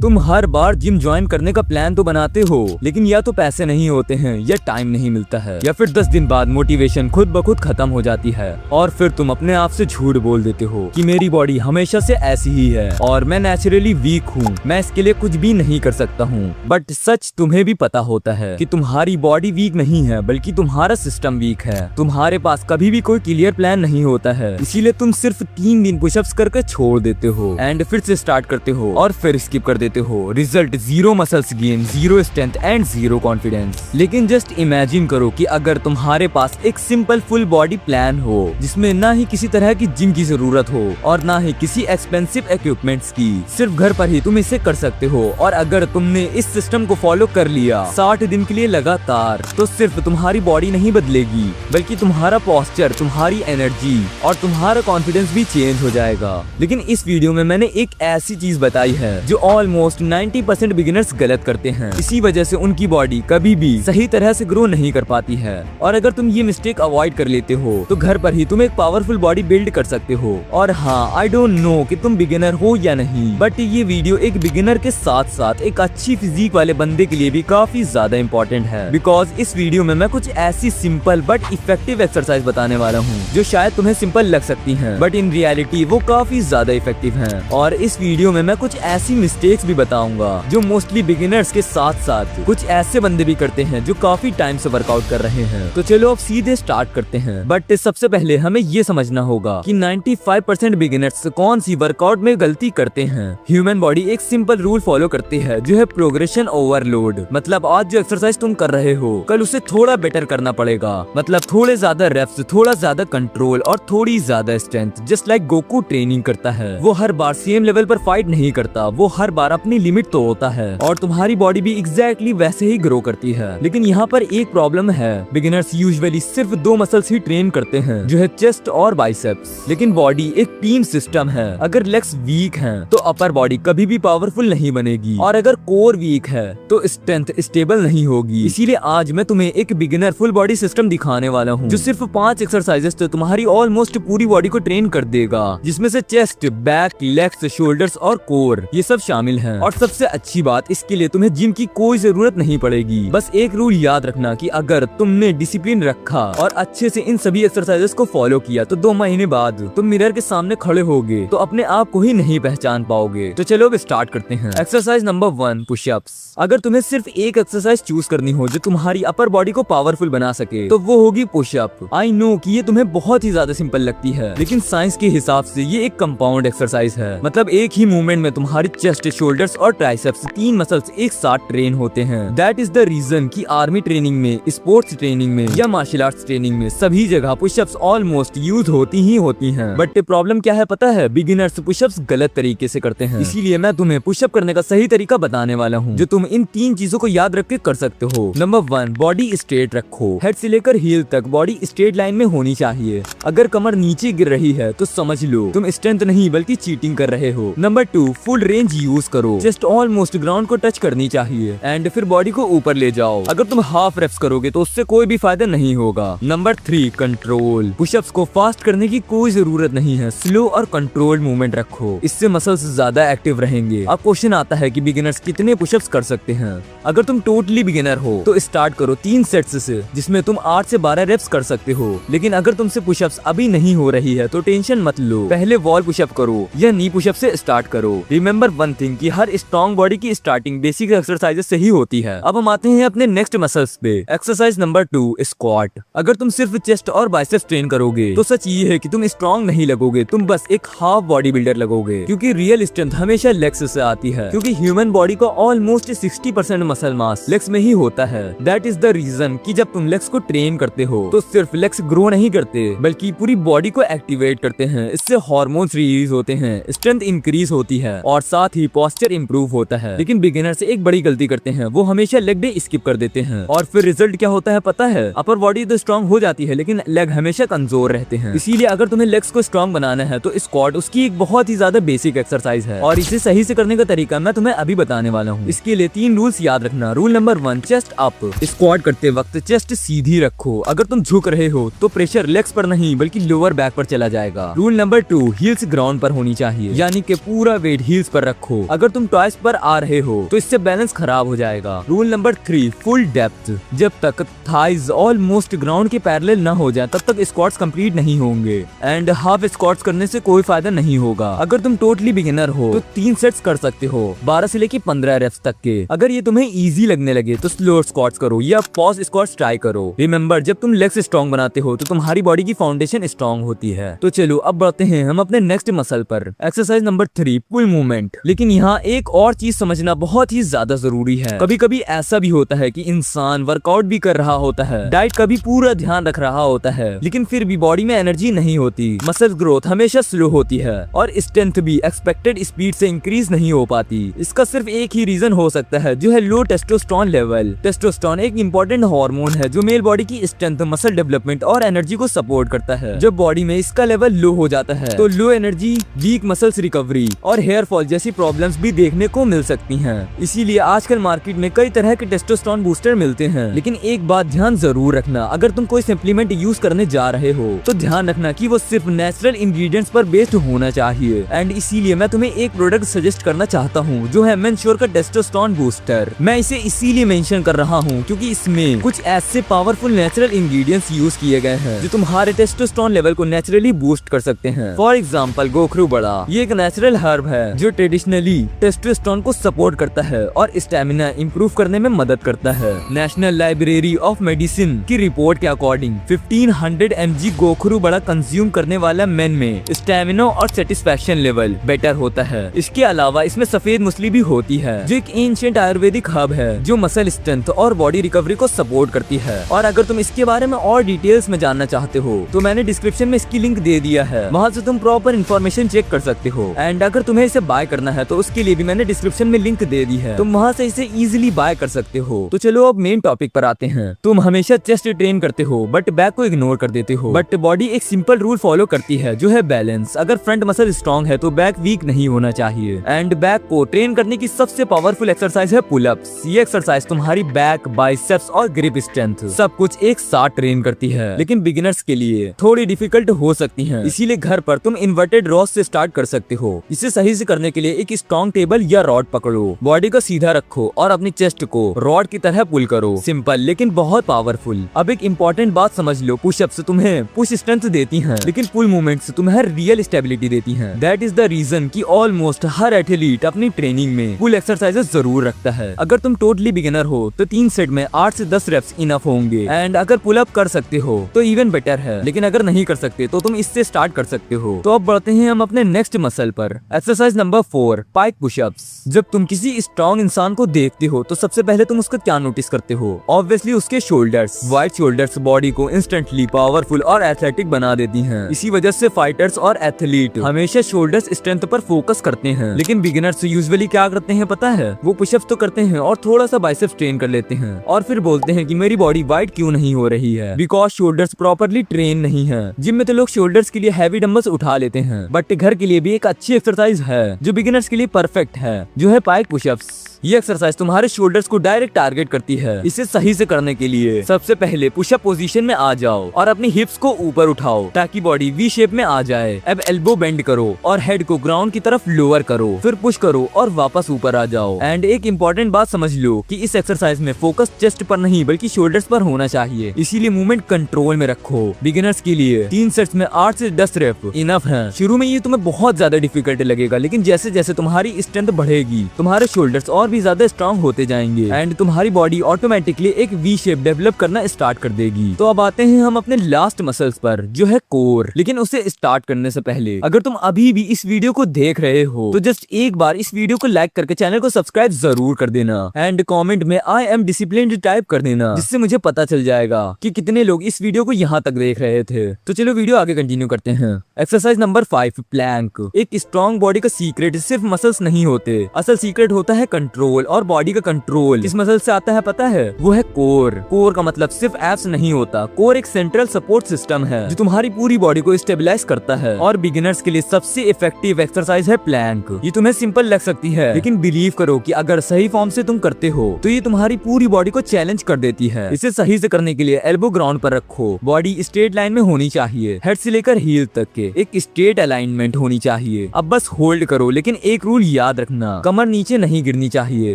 तुम हर बार gym join करने का प्लान तो बनाते हो, लेकिन या तो पैसे नहीं होते हैं या टाइम नहीं मिलता है, या फिर 10 दिन बाद मोटिवेशन खुद ब खुद खत्म हो जाती है और फिर तुम अपने आप से झूठ बोल देते हो कि मेरी बॉडी हमेशा से ऐसी ही है और मैं नेचुरली वीक हूँ, मैं इसके लिए कुछ भी नहीं कर सकता हूँ। बट सच तुम्हें भी पता होता है कि तुम्हारी बॉडी वीक नहीं है, बल्कि तुम्हारा सिस्टम वीक है। तुम्हारे पास कभी भी कोई क्लियर प्लान नहीं होता है, इसीलिए तुम सिर्फ 3 दिन पुशअप्स करके छोड़ देते हो एंड फिर से स्टार्ट करते हो और फिर स्किप कर देते हो। Result 0 muscles gain, 0 strength and 0 confidence. लेकिन जस्ट इमेजिन करो कि अगर तुम्हारे पास एक सिंपल फुल बॉडी प्लान हो जिसमें ना ही किसी तरह की जिम की जरूरत हो और ना ही किसी एक्सपेंसिव इक्विपमेंट्स की, सिर्फ घर पर ही तुम इसे कर सकते हो। और अगर तुमने इस सिस्टम को फॉलो कर लिया 60 दिन के लिए लगातार, तो सिर्फ तुम्हारी बॉडी नहीं बदलेगी, बल्कि तुम्हारा पोस्चर, तुम्हारी एनर्जी और तुम्हारा कॉन्फिडेंस भी चेंज हो जाएगा। लेकिन इस वीडियो में मैंने एक ऐसी चीज बताई है जो ऑलमोस्ट 90% बिगिनर्स गलत करते हैं। इसी वजह से उनकी बॉडी कभी भी सही तरह से ग्रो नहीं कर पाती है। और अगर तुम ये मिस्टेक अवॉइड कर लेते हो तो घर पर ही तुम एक पावरफुल बॉडी बिल्ड कर सकते हो। और हाँ, आई डोंट नो कि तुम बिगिनर हो या नहीं, बट ये वीडियो एक बिगिनर के साथ साथ एक अच्छी फिजिक वाले बंदे के लिए भी काफी ज्यादा इम्पोर्टेंट है। बिकॉज इस वीडियो में मैं कुछ ऐसी सिंपल बट इफेक्टिव एक्सरसाइज बताने वाला हूँ जो शायद तुम्हें सिंपल लग सकती हैं, बट इन रियलिटी वो काफी ज्यादा इफेक्टिव हैं। और इस वीडियो में मैं कुछ ऐसी मिस्टेक्स भी बताऊंगा जो मोस्टली बिगिनर्स के साथ साथ कुछ ऐसे बंदे भी करते हैं जो काफी टाइम से वर्कआउट कर रहे हैं। तो चलो अब सीधे स्टार्ट करते हैं। बट सबसे पहले हमें ये समझना होगा कि 95% बिगिनर्स कौन सी वर्कआउट में गलती करते हैं। ह्यूमन बॉडी एक सिंपल रूल फॉलो करती है जो है प्रोग्रेशन ओवरलोड। मतलब आज जो एक्सरसाइज तुम कर रहे हो, कल उसे थोड़ा बेटर करना पड़ेगा। मतलब थोड़े ज्यादा रेप्स, थोड़ा ज्यादा कंट्रोल और थोड़ी ज्यादा strength. Just like Goku training करता है, वो हर बार सेम लेवल पर फाइट नहीं करता, वो हर बार अपनी लिमिट तो होता है। और तुम्हारी बॉडी भी एग्जैक्टली वैसे ही ग्रो करती है। लेकिन यहाँ पर एक प्रॉब्लम है, बिगिनर्स यूजुअली सिर्फ 2 मसल्स ही ट्रेन करते हैं जो है चेस्ट और बाइसेप्स। लेकिन बॉडी एक टीम सिस्टम है। अगर लेग्स वीक हैं तो अपर बॉडी कभी भी पावरफुल नहीं बनेगी, और अगर कोर वीक है तो स्ट्रेंथ स्टेबल नहीं होगी। इसीलिए आज मैं तुम्हें एक बिगिनर फुल बॉडी सिस्टम दिखाने वाला हूँ जो सिर्फ 5 एक्सरसाइजेस से तुम्हारी ऑलमोस्ट पूरी बॉडी को ट्रेन कर देगा, जिसमें से चेस्ट, बैक, लेग्स, शोल्डर्स और कोर ये सब शामिल हैं। और सबसे अच्छी बात, इसके लिए तुम्हें जिम की कोई जरूरत नहीं पड़ेगी। बस एक रूल याद रखना कि अगर तुमने डिसिप्लिन रखा और अच्छे से इन सभी एक्सरसाइजेस को फॉलो किया तो 2 महीने बाद तुम मिरर के सामने खड़े होगे तो अपने आप को ही नहीं पहचान पाओगे। तो चलो अब स्टार्ट करते हैं। Exercise number 1, pushups. अगर तुम्हें सिर्फ एक एक्सरसाइज चूज करनी हो जो तुम्हारी अपर बॉडी को पावरफुल बना सके तो वो होगी पुशअप। आई नो कि ये तुम्हें बहुत ही ज्यादा सिंपल लगती है, लेकिन साइंस के हिसाब से ये एक कंपाउंड एक्सरसाइज है। मतलब एक ही मूवमेंट में तुम्हारी चेस्ट, शोल्डर्स और ट्राइसेप्स 3 मसल्स एक साथ ट्रेन होते हैं। दैट इज द रीजन कि आर्मी ट्रेनिंग में, स्पोर्ट्स ट्रेनिंग में या मार्शल आर्ट्स ट्रेनिंग में सभी जगह पुशअप्स ऑलमोस्ट यूज होती ही होती हैं। बट प्रॉब्लम क्या है पता है? बिगिनर्स पुशअप्स गलत तरीके से करते हैं। इसीलिए मैं तुम्हें पुशअप करने का सही तरीका बताने वाला हूँ जो तुम इन 3 चीजों को याद रख के कर सकते हो। नंबर 1, बॉडी स्ट्रेट रखो। हेड से लेकर हील तक बॉडी स्ट्रेट लाइन में होनी चाहिए। अगर कमर नीचे गिर रही है तो समझ लो तुम स्ट्रेंथ नहीं बल्कि चीटिंग कर रहे हो। नंबर 2, फुल रेंज यूज करो। जस्ट ऑलमोस्ट ग्राउंड को टच करनी चाहिए एंड फिर बॉडी को ऊपर ले जाओ। अगर तुम हाफ रेप्स करोगे तो उससे कोई भी फायदा नहीं होगा। Number 3, control. पुशअप्स को फास्ट करने की कोई जरूरत नहीं है, स्लो और कंट्रोल्ड मूवमेंट रखो, इससे मसल्स ज्यादा एक्टिव रहेंगे। अब क्वेश्चन आता है कि बिगिनर्स कितने पुशअप्स कर सकते हैं। अगर तुम टोटली बिगिनर हो तो स्टार्ट करो 3 सेट्स से, जिसमें तुम 8 से 12 रेप्स कर सकते हो। लेकिन अगर तुमसे पुशअप्स अभी नहीं हो रही है तो टेंशन मत लो, पहले वॉल पुशअप करो या नी पुशअप से स्टार्ट करो। रिमेम्बर वन थिंग कि हर स्ट्रॉन्ग बॉडी की स्टार्टिंग बेसिक एक्सरसाइजेस से ही होती है। अब हम आते हैं अपने नेक्स्ट मसल्स पे। Exercise number 2, squat. अगर तुम सिर्फ चेस्ट और बाइसेप्स ट्रेन करोगे तो सच ये है कि तुम स्ट्रॉन्ग नहीं लगोगे, तुम बस एक हाफ बॉडी बिल्डर लगोगे। क्योंकि रियल स्ट्रेंथ हमेशा लेग्स से आती है, क्योंकि ह्यूमन बॉडी का ऑलमोस्ट 60% मसल मास लेग्स में ही होता है। दैट इज द रीजन कि जब तुम लेग्स को ट्रेन करते हो तो सिर्फ लेग्स ग्रो नहीं करते बल्कि पूरी बॉडी को एक्टिवेट करते हैं। इससे हार्मोन्स रिलीज होते हैं, स्ट्रेंथ इंक्रीज होती है और साथ ही पोस्चर इंप्रूव होता है। लेकिन बिगिनर्स एक बड़ी गलती करते हैं, वो हमेशा लेग डे स्किप कर देते हैं और फिर रिजल्ट क्या होता है पता है? अपर बॉडी तो स्ट्रॉन्ग हो जाती है लेकिन लेग हमेशा कमजोर रहते हैं। इसीलिए अगर तुम्हें लेग्स को स्ट्रॉन्ग बनाना है तो स्क्वाट उसकी एक बहुत ही ज्यादा बेसिक एक्सरसाइज है और इसे सही से करने का तरीका मैं तुम्हें अभी बताने वाला हूँ। इसके लिए 3 रूल्स याद रखना। Rule number 1, chest up. Squat करते वक्त चेस्ट सीधी रखो। अगर तुम झुक रहे हो तो प्रेशर लेग्स पर नहीं बल्कि लोअर बैक पर चला जाएगा। रूल नंबर 2, हील्स ग्राउंड पर होनी चाहिए, यानी कि पूरा वेट हील्स पर रखो। अगर तुम टॉयज पर आ रहे हो तो इससे बैलेंस खराब हो जाएगा। Rule number 3, full depth. जब तक थाइज ऑलमोस्ट ग्राउंड के पैरेलल न हो जाए तब तक स्क्वाट्स कंप्लीट नहीं होंगे एंड हाफ स्क्वाट्स करने से कोई फायदा नहीं होगा। अगर तुम टोटली बिगिनर हो तो 3 सेट्स कर सकते हो, 12 से लेके 15 रेप्स तक के। अगर ये तुम्हें इजी लगने लगे तो स्लो स्क्वाट्स करो या पॉज स्क्वाट्स ट्राई करो। रिमेम्बर, जब तुम लेग्स स्ट्रॉन्ग बनाते हो तो तुम्हारी बॉडी की फाउंडेशन स्ट्रॉन्ग होती है। तो चलो अब बढ़ते हैं हम अपने नेक्स्ट मसल पर। एक्सरसाइज नंबर 3, पुल मूवमेंट। लेकिन यहाँ एक और चीज समझना बहुत ही ज्यादा जरूरी है। कभी कभी ऐसा भी होता है कि इंसान वर्कआउट भी कर रहा होता है, डाइट का भी पूरा ध्यान रख रहा होता है, लेकिन फिर भी बॉडी में एनर्जी नहीं होती। मसल ग्रोथ हमेशा स्लो होती है और स्ट्रेंथ भी एक्सपेक्टेड स्पीड से इंक्रीज नहीं हो पाती। इसका सिर्फ एक ही रीजन हो सकता है, जो है लो टेस्टोस्टेरोन लेवल। टेस्टोस्टेरोन एक इंपॉर्टेंट हार्मोन है जो मेल बॉडी की स्ट्रेंथ, मसल डेवलपमेंट और एनर्जी को सपोर्ट करता है। जब बॉडी में इसका लेवल लो हो जाता है तो low energy, week muscles recovery और हेयर फॉल जैसी प्रॉब्लम्स भी देखने को मिल सकती हैं। इसीलिए आजकल मार्केट में कई तरह के टेस्टोस्टेरोन बूस्टर मिलते हैं। लेकिन एक बात ध्यान जरूर रखना, अगर तुम कोई सप्लीमेंट यूज करने जा रहे हो तो ध्यान रखना कि वो सिर्फ नेचुरल इंग्रेडिएंट्स पर बेस्ड होना चाहिए। एंड इसीलिए मैं तुम्हें एक प्रोडक्ट सजेस्ट करना चाहता हूँ जो है मेंश्योर का टेस्टोस्टेरोन बूस्टर। मैं इसे इसीलिए मेंशन कर रहा हूँ क्योंकि इसमें कुछ ऐसे पावरफुल नेचुरल इंग्रेडिएंट्स यूज किए गए हैं जो तुम्हारे टेस्टोस्टेरोन लेवल को नेचुरली बूस्ट कर सकते हैं। फॉर एग्जाम्पल, गोखरू बड़ा, ये एक नेचुरल हर्ब है जो ट्रेडिशनली टेस्टोस्टेरोन को सपोर्ट करता है और स्टेमिना इंप्रूव करने में मदद करता है। नेशनल लाइब्रेरी ऑफ मेडिसिन की रिपोर्ट के अकॉर्डिंग 1500 mg गोखरू बड़ा कंज्यूम करने वाला मेन में स्टेमिना और सेटिस्फैक्शन लेवल बेटर होता है। इसके अलावा इसमें सफेद मूसली भी होती है जो एक एंशिएंट आयुर्वेदिक हर्ब है जो मसल स्ट्रेंथ और बॉडी रिकवरी को सपोर्ट करती है। और अगर तुम इसके बारे में और डिटेल्स में जानना चाहते हो तो मैंने डिस्क्रिप्शन में इसकी लिंक दे दिया है, वहाँ से तुम प्रॉपर इन्फॉर्मेशन चेक कर सकते हो। एंड अगर तुम्हें इसे बाय करना है तो उसके लिए भी मैंने डिस्क्रिप्शन में लिंक दे दी है, तुम वहाँ से इसे इजीली बाय कर सकते हो। तो चलो अब मेन टॉपिक पर आते हैं। तुम हमेशा चेस्ट ट्रेन करते हो बट बैक को इग्नोर कर देते हो, बट बॉडी एक सिंपल रूल फॉलो करती है जो है बैलेंस। अगर फ्रंट मसल स्ट्रॉन्ग है तो बैक वीक नहीं होना चाहिए। एंड बैक को ट्रेन करने की सबसे पावरफुल एक्सरसाइज है पुल अप्स। ये एक्सरसाइज तुम्हारी बैक, बाइसेप्स और ग्रिप स्ट्रेंथ सब कुछ एक साथ ट्रेन करती है, लेकिन बिगिनर्स के लिए थोड़ी डिफिकल्ट हो सकती है। इसीलिए घर पर तुम इन्वर्टेड रॉड से स्टार्ट कर सकते हो। इसे सही से करने के लिए एक स्ट्रॉन्ग टेबल या रॉड पकड़ो, बॉडी को सीधा रखो और अपनी चेस्ट को रॉड की तरह पुल करो। सिंपल लेकिन बहुत पावरफुल। अब एक इम्पोर्टेंट बात समझ लो, पुशअप्स तुम्हें पुश स्ट्रेंथ देती हैं, लेकिन पुल मूवमेंट्स तुम्हें रियल स्टेबिलिटी देती हैं। दैट इज द रीजन कि ऑलमोस्ट हर एथलीट अपनी ट्रेनिंग में पुल एक्सरसाइजेस जरूर रखता है। अगर तुम टोटली बिगिनर हो तो 3 सेट में 8 से 10 रेप्स इनफ होंगे। एंड अगर पुल अप कर सकते हो तो इवन बेटर है, लेकिन अगर नहीं कर सकते तो तुम इससे स्टार्ट कर सकते हो। तो अब बढ़ते हैं हम अपने नेक्स्ट मसल पर। Exercise number 4, pike pushups. जब तुम किसी स्ट्रॉन्ग इंसान को देखते हो तो सबसे पहले तुम उसका क्या नोटिस करते हो? ऑब्वियसली उसके शोल्डर्स। वाइड शोल्डर्स बॉडी को इंस्टेंटली पावरफुल और एथलेटिक बना देती हैं। इसी वजह से फाइटर्स और एथलीट हमेशा शोल्डर्स स्ट्रेंथ पर फोकस करते हैं। लेकिन बिगिनर्स यूजुअली क्या करते हैं पता है? वो पुशअप्स तो करते हैं और थोड़ा सा बाइसेप्स ट्रेन कर लेते हैं और फिर बोलते हैं कि मेरी बॉडी वाइड क्यों नहीं हो रही है, बिकॉज शोल्डर्स प्रॉपरली ट्रेन नहीं है। जिम में तो लोग शोल्डर्स के लिए हैवी डंबल्स उठा लेते हैं, बट घर के लिए भी एक अच्छी एक्सरसाइज है जो बिगिनर्स के लिए परफेक्ट है, जो है पाइक पुशअप्स। ये एक्सरसाइज तुम्हारे शोल्डर्स को डायरेक्ट टारगेट करती है। इसे सही से करने के लिए सबसे पहले पुशअप पोजीशन में आ जाओ और अपनी हिप्स को ऊपर उठाओ ताकि बॉडी वी शेप में आ जाए। अब एल्बो बेंड करो और हेड को ग्राउंड की तरफ लोअर करो, फिर पुश करो और वापस ऊपर आ जाओ। एंड एक इम्पोर्टेंट बात समझ लो कि इस एक्सरसाइज में फोकस चेस्ट पर नहीं बल्कि शोल्डर्स पर होना चाहिए, इसीलिए मूवमेंट कंट्रोल में रखो। बिगिनर्स के लिए 3 सेट्स में 8 से 10 रेप इनफ है। शुरू में ये तुम्हें बहुत ज्यादा डिफिकल्ट लगेगा, लेकिन जैसे जैसे तुम्हारी स्ट्रेंथ बढ़ेगी तुम्हारे शोल्डर्स और भी ज्यादा स्ट्रॉन्ग होते जाएंगे एंड तुम्हारी बॉडी ऑटोमेटिकली एक वी शेप डेवलप करना स्टार्ट कर देगी। तो अब आते हैं हम अपने लास्ट मसल्स पर जो है कोर। लेकिन उसे स्टार्ट करने से पहले अगर तुम अभी भी इस वीडियो को देख रहे हो तो जस्ट एक बार इस वीडियो को लाइक करके चैनल को सब्सक्राइब जरूर कर देना एंड कमेंट में आई एम डिसिप्लिन्ड टाइप कर देना, जिससे मुझे पता चल जाएगा कि कितने लोग इस वीडियो को यहाँ तक देख रहे थे। तो चलो वीडियो आगे कंटिन्यू करते हैं। Exercise number 5, plank. एक स्ट्रॉन्ग बॉडी का सीक्रेट सिर्फ मसल्स नहीं होते, असल सीक्रेट होता है कंट्रोल। और बॉडी का कंट्रोल किस मसल से आता है पता है? वो है कोर। कोर का मतलब सिर्फ एब्स नहीं होता, कोर एक सेंट्रल सपोर्ट सिस्टम है जो तुम्हारी पूरी बॉडी को स्टेबलाइज करता है। और बिगिनर्स के लिए सबसे इफेक्टिव एक्सरसाइज है प्लैंक। ये तुम्हें सिंपल लग सकती है, लेकिन बिलीव करो कि अगर सही फॉर्म से तुम करते हो तो ये तुम्हारी पूरी बॉडी को चैलेंज कर देती है। इसे सही से करने के लिए एल्बो ग्राउंड पर रखो, बॉडी स्ट्रेट लाइन में होनी चाहिए, हेड से लेकर हील तक के एक स्ट्रेट अलाइनमेंट होनी चाहिए। अब बस होल्ड करो, लेकिन एक रूल याद रखना, कमर नीचे नहीं गिरनी चाहिए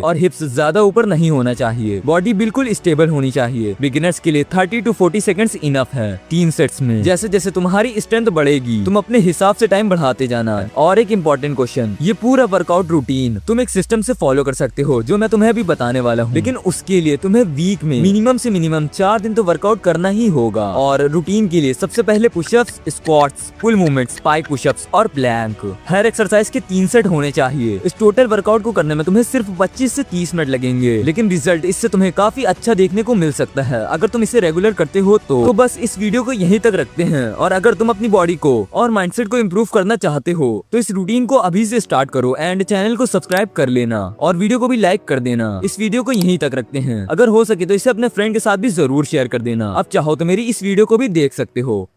और हिप्स ज्यादा ऊपर नहीं होना चाहिए। बॉडी बिल्कुल स्टेबल होनी चाहिए। बिगिनर्स के लिए 30 to 40 सेकंड्स इनफ है 3 सेट्स में। जैसे जैसे तुम्हारी स्ट्रेंथ बढ़ेगी तुम अपने हिसाब से टाइम बढ़ाते जाना। और एक इम्पोर्टेंट क्वेश्चन, ये पूरा वर्कआउट रूटीन तुम एक सिस्टम से फॉलो कर सकते हो जो मैं तुम्हें अभी बताने वाला हूँ, लेकिन उसके लिए तुम्हें वीक में मिनिमम से मिनिमम 4 दिन तो वर्कआउट करना ही होगा। और रूटीन के लिए सबसे पहले पुशअप्स, स्क्वाट्स, पुल मूवमेंट्स, स्पाइक पुशअप्स और प्लैंक। हर एक्सरसाइज के 3 सेट होने चाहिए। इस टोटल वर्कआउट को करने में तुम्हें सिर्फ 25 से 30 मिनट लगेंगे, लेकिन रिजल्ट इससे तुम्हें काफी अच्छा देखने को मिल सकता है अगर तुम इसे रेगुलर करते हो तो बस इस वीडियो को यहीं तक रखते हैं। और अगर तुम अपनी बॉडी को और माइंडसेट को इम्प्रूव करना चाहते हो तो इस रूटीन को अभी से स्टार्ट करो एंड चैनल को सब्सक्राइब कर लेना और वीडियो को भी लाइक कर देना। इस वीडियो को यहीं तक रखते हैं। अगर हो सके तो इसे अपने फ्रेंड के साथ भी जरूर शेयर कर देना। अब चाहो तो मेरी इस वीडियो को भी देख सकते हो।